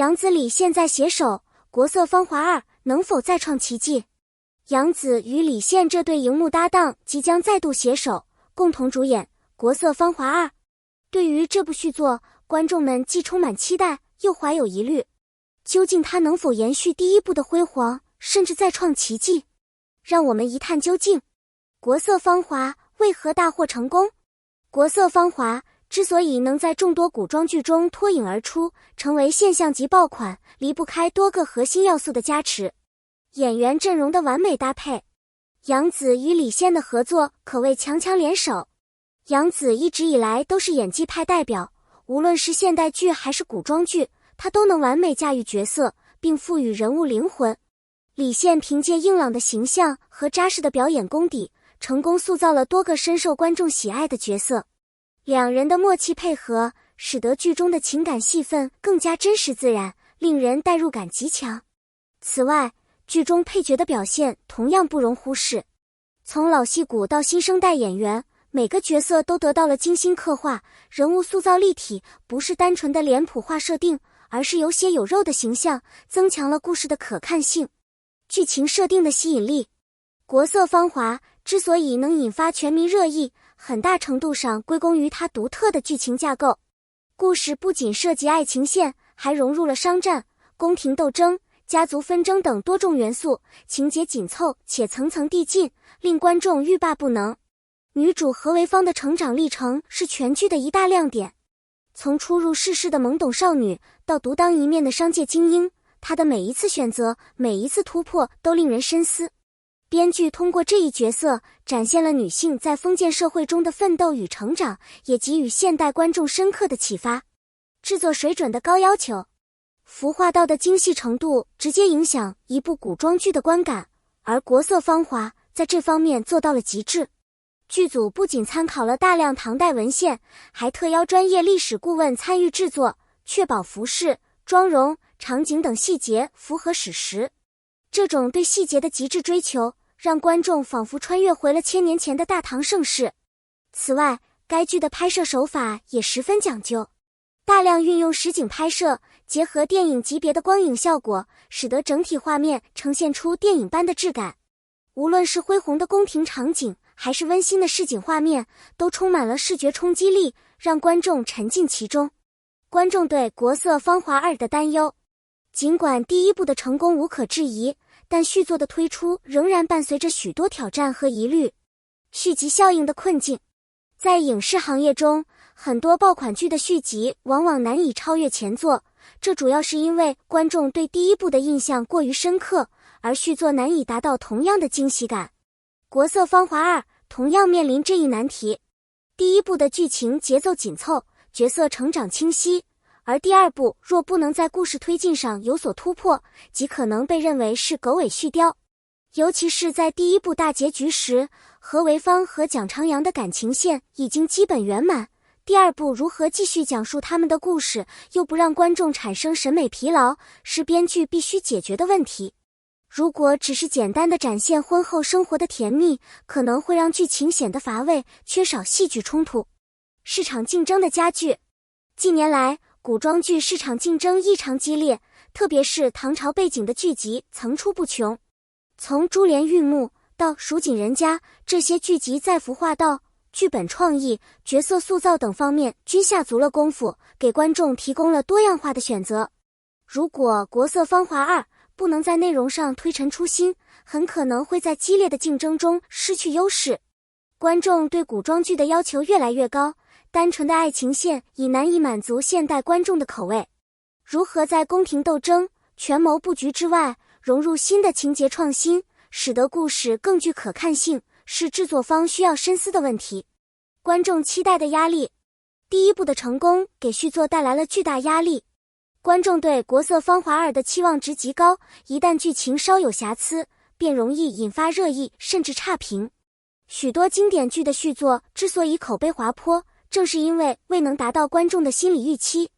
杨紫李现在携手国色芳华2能否再创奇迹？杨紫与李现这对荧幕搭档即将再度携手，共同主演国色芳华2。对于这部续作，观众们既充满期待，又怀有疑虑。究竟它能否延续第一部的辉煌，甚至再创奇迹？让我们一探究竟。国色芳华为何大获成功？国色芳华之所以能在众多古装剧中脱颖而出，成为现象级爆款，离不开多个核心要素的加持。演员阵容的完美搭配，杨紫与李现的合作可谓强强联手。杨紫一直以来都是演技派代表，无论是现代剧还是古装剧，她都能完美驾驭角色，并赋予人物灵魂。李现凭借硬朗的形象和扎实的表演功底，成功塑造了多个深受观众喜爱的角色。两人的默契配合，使得剧中的情感戏份更加真实自然，令人代入感极强。此外，剧中配角的表现同样不容忽视。从老戏骨到新生代演员，每个角色都得到了精心刻画，人物塑造立体，不是单纯的脸谱化设定，而是有血有肉的形象，增强了故事的可看性。剧情设定的吸引力，国色芳华之所以能引发全民热议，很大程度上归功于它独特的剧情架构。故事不仅涉及爱情线，还融入了商战、宫廷斗争、家族纷争等多种元素，情节紧凑且层层递进，令观众欲罢不能。女主何为芳的成长历程是全剧的一大亮点。从初入世事的懵懂少女到独当一面的商界精英，她的每一次选择，每一次突破都令人深思。编剧通过这一角色展现了女性在封建社会中的奋斗与成长，也给予现代观众深刻的启发。制作水准的高要求，服化道的精细程度直接影响一部古装剧的观感，而国色芳华在这方面做到了极致。剧组不仅参考了大量唐代文献，还特邀专业历史顾问参与制作，确保服饰、妆容、场景等细节符合史实。这种对细节的极致追求，让观众仿佛穿越回了1000年前的大唐盛世。此外，该剧的拍摄手法也十分讲究，大量运用实景拍摄，结合电影级别的光影效果，使得整体画面呈现出电影般的质感。无论是恢宏的宫廷场景，还是温馨的市井画面，都充满了视觉冲击力，让观众沉浸其中。观众对国色芳华2的担忧，尽管第一部的成功无可置疑，但续作的推出仍然伴随着许多挑战和疑虑。续集效应的困境，在影视行业中，很多爆款剧的续集往往难以超越前作，这主要是因为观众对第一部的印象过于深刻，而续作难以达到同样的惊喜感。国色芳华2同样面临这一难题。第一部的剧情节奏紧凑，角色成长清晰，而第二部若不能在故事推进上有所突破，极可能被认为是狗尾续貂。尤其是在第一部大结局时，何为芳和蒋长阳的感情线已经基本圆满，第二部如何继续讲述他们的故事，又不让观众产生审美疲劳，是编剧必须解决的问题。如果只是简单的展现婚后生活的甜蜜，可能会让剧情显得乏味，缺少戏剧冲突。市场竞争的加剧，近年来古装剧市场竞争异常激烈，特别是唐朝背景的剧集层出不穷。从珠帘玉幕到蜀锦人家，这些剧集在服化道、剧本创意、角色塑造等方面均下足了功夫，给观众提供了多样化的选择。如果国色芳华2不能在内容上推陈出新，很可能会在激烈的竞争中失去优势。观众对古装剧的要求越来越高，单纯的爱情线已难以满足现代观众的口味。如何在宫廷斗争、权谋布局之外，融入新的情节创新，使得故事更具可看性，是制作方需要深思的问题。观众期待的压力，第一部的成功给续作带来了巨大压力。观众对国色芳华2的期望值极高，一旦剧情稍有瑕疵，便容易引发热议甚至差评。许多经典剧的续作之所以口碑滑坡，正是因为未能达到观众的心理预期。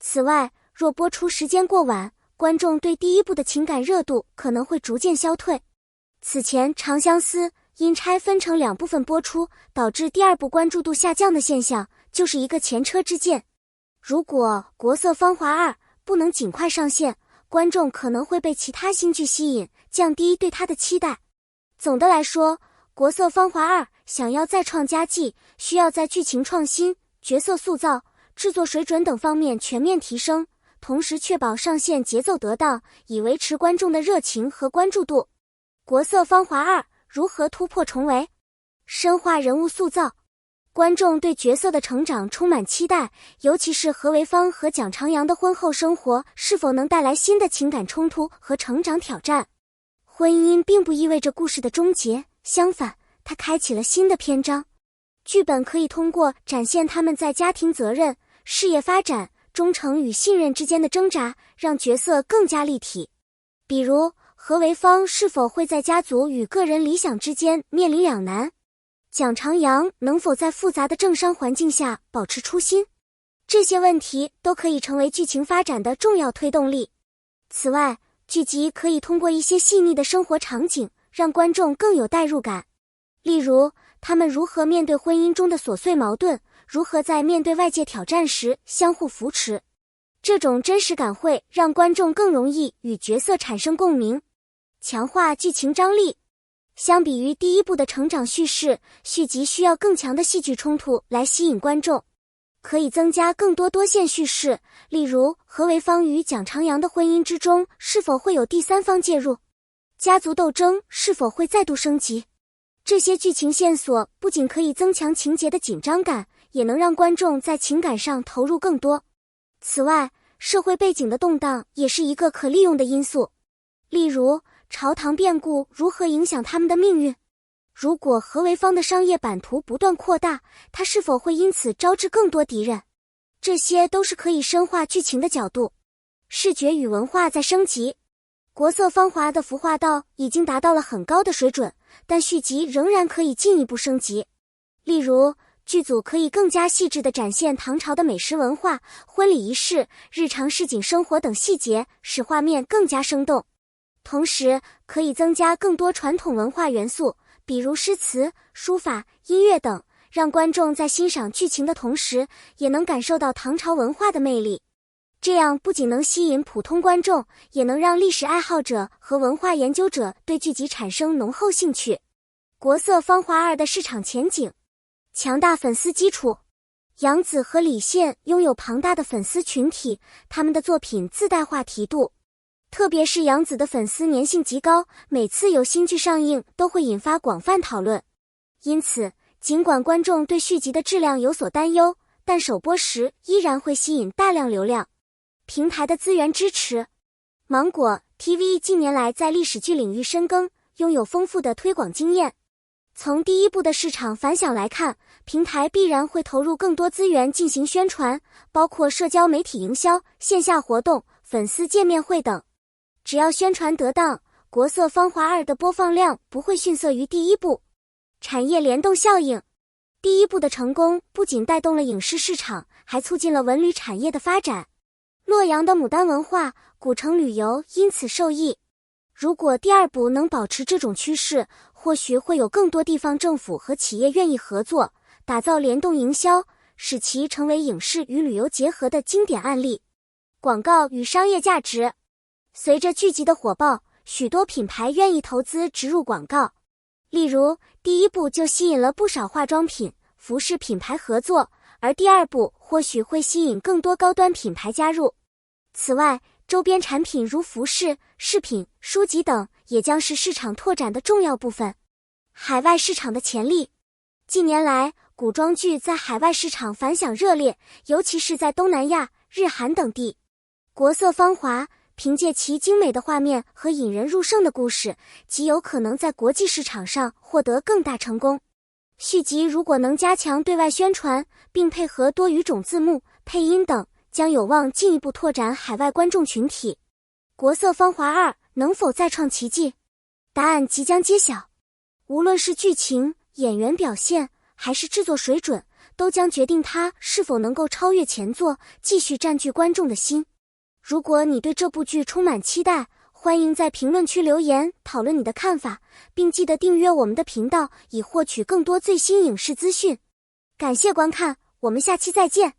此外，若播出时间过晚，观众对第一部的情感热度可能会逐渐消退。此前《长相思》因拆分成2部分播出，导致第二部关注度下降的现象，就是一个前车之鉴。如果国色芳华2不能尽快上线，观众可能会被其他新剧吸引，降低对它的期待。总的来说，国色芳华2想要再创佳绩，需要在剧情创新、角色塑造、制作水准等方面全面提升，同时确保上线节奏得当，以维持观众的热情和关注度。国色芳华2如何突破重围？深化人物塑造。观众对角色的成长充满期待，尤其是何为芳和蒋长阳的婚后生活是否能带来新的情感冲突和成长挑战。婚姻并不意味着故事的终结，相反，它开启了新的篇章。剧本可以通过展现他们在家庭责任、事业发展、忠诚与信任之间的挣扎，让角色更加立体。比如，何为芳是否会在家族与个人理想之间面临两难？蒋长阳能否在复杂的政商环境下保持初心？这些问题都可以成为剧情发展的重要推动力。此外，剧集可以通过一些细腻的生活场景，让观众更有代入感。例如，他们如何面对婚姻中的琐碎矛盾，如何在面对外界挑战时相互扶持。这种真实感会让观众更容易与角色产生共鸣，强化剧情张力。相比于第一部的成长叙事，续集需要更强的戏剧冲突来吸引观众。可以增加更多多线叙事，例如何为芳与蒋长阳的婚姻之中是否会有第三方介入，家族斗争是否会再度升级。这些剧情线索不仅可以增强情节的紧张感，也能让观众在情感上投入更多。此外，社会背景的动荡也是一个可利用的因素，例如朝堂变故如何影响他们的命运。如果何为芳的商业版图不断扩大，他是否会因此招致更多敌人？这些都是可以深化剧情的角度。视觉与文化在升级。国色芳华的服化道已经达到了很高的水准，但续集仍然可以进一步升级。例如，剧组可以更加细致地展现唐朝的美食文化、婚礼仪式、日常市井生活等细节，使画面更加生动。同时，可以增加更多传统文化元素，比如诗词、书法、音乐等，让观众在欣赏剧情的同时，也能感受到唐朝文化的魅力。这样不仅能吸引普通观众，也能让历史爱好者和文化研究者对剧集产生浓厚兴趣。国色芳华2的市场前景。强大粉丝基础。杨紫和李现拥有庞大的粉丝群体，他们的作品自带话题度。特别是杨紫的粉丝粘性极高，每次有新剧上映都会引发广泛讨论。因此，尽管观众对续集的质量有所担忧，但首播时依然会吸引大量流量。平台的资源支持。芒果 TV 近年来在历史剧领域深耕，拥有丰富的推广经验。从第一部的市场反响来看，平台必然会投入更多资源进行宣传，包括社交媒体营销、线下活动、粉丝见面会等。只要宣传得当，国色芳华2的播放量不会逊色于第一部。产业联动效应。第一部的成功不仅带动了影视市场，还促进了文旅产业的发展。洛阳的牡丹文化、古城旅游因此受益。如果第二部能保持这种趋势，或许会有更多地方政府和企业愿意合作，打造联动营销，使其成为影视与旅游结合的经典案例。广告与商业价值。随着剧集的火爆，许多品牌愿意投资植入广告。例如，第一部就吸引了不少化妆品、服饰品牌合作，而第二部或许会吸引更多高端品牌加入。此外，周边产品如服饰、饰品、书籍等也将是市场拓展的重要部分。海外市场的潜力。近年来，古装剧在海外市场反响热烈，尤其是在东南亚、日韩等地。国色芳华凭借其精美的画面和引人入胜的故事，极有可能在国际市场上获得更大成功。续集如果能加强对外宣传，并配合多语种字幕、配音等，将有望进一步拓展海外观众群体。国色芳华2能否再创奇迹？答案即将揭晓。无论是剧情、演员表现，还是制作水准，都将决定它是否能够超越前作，继续占据观众的心。如果你对这部剧充满期待，欢迎在评论区留言讨论你的看法，并记得订阅我们的频道，以获取更多最新影视资讯。感谢观看，我们下期再见。